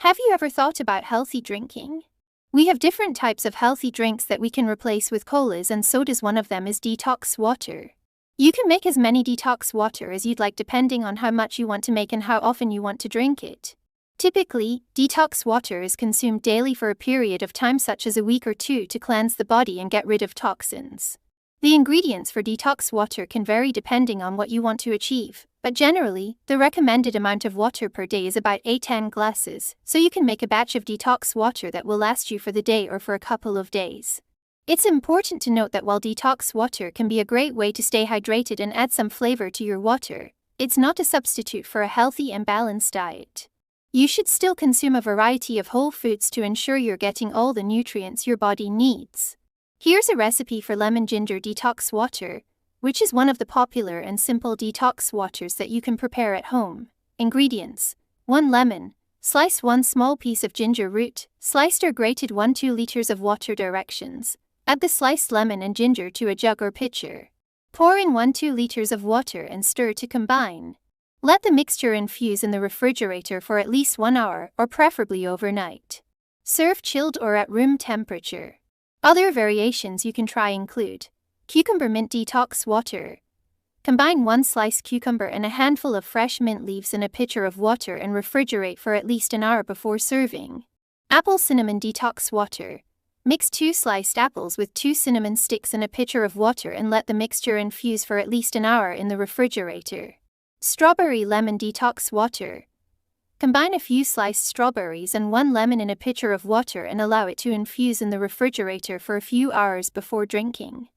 Have you ever thought about healthy drinking? We have different types of healthy drinks that we can replace with colas, and sodas. One of them is detox water. You can make as many detox water as you'd like depending on how much you want to make and how often you want to drink it. Typically, detox water is consumed daily for a period of time such as a week or two to cleanse the body and get rid of toxins. The ingredients for detox water can vary depending on what you want to achieve, but generally, the recommended amount of water per day is about 8-10 glasses, so you can make a batch of detox water that will last you for the day or for a couple of days. It's important to note that while detox water can be a great way to stay hydrated and add some flavor to your water, it's not a substitute for a healthy and balanced diet. You should still consume a variety of whole foods to ensure you're getting all the nutrients your body needs. Here's a recipe for Lemon Ginger Detox Water, which is one of the popular and simple detox waters that you can prepare at home. Ingredients: 1 lemon. Slice 1 small piece of ginger root, sliced or grated 1-2 liters of water. Directions: add the sliced lemon and ginger to a jug or pitcher. Pour in 1-2 liters of water and stir to combine. Let the mixture infuse in the refrigerator for at least 1 hour, or preferably overnight. Serve chilled or at room temperature. Other variations you can try include cucumber mint detox water. Combine 1 sliced cucumber and a handful of fresh mint leaves in a pitcher of water and refrigerate for at least an hour before serving. Apple cinnamon detox water. Mix 2 sliced apples with 2 cinnamon sticks in a pitcher of water and let the mixture infuse for at least an hour in the refrigerator. Strawberry lemon detox water. Combine a few sliced strawberries and 1 lemon in a pitcher of water and allow it to infuse in the refrigerator for a few hours before drinking.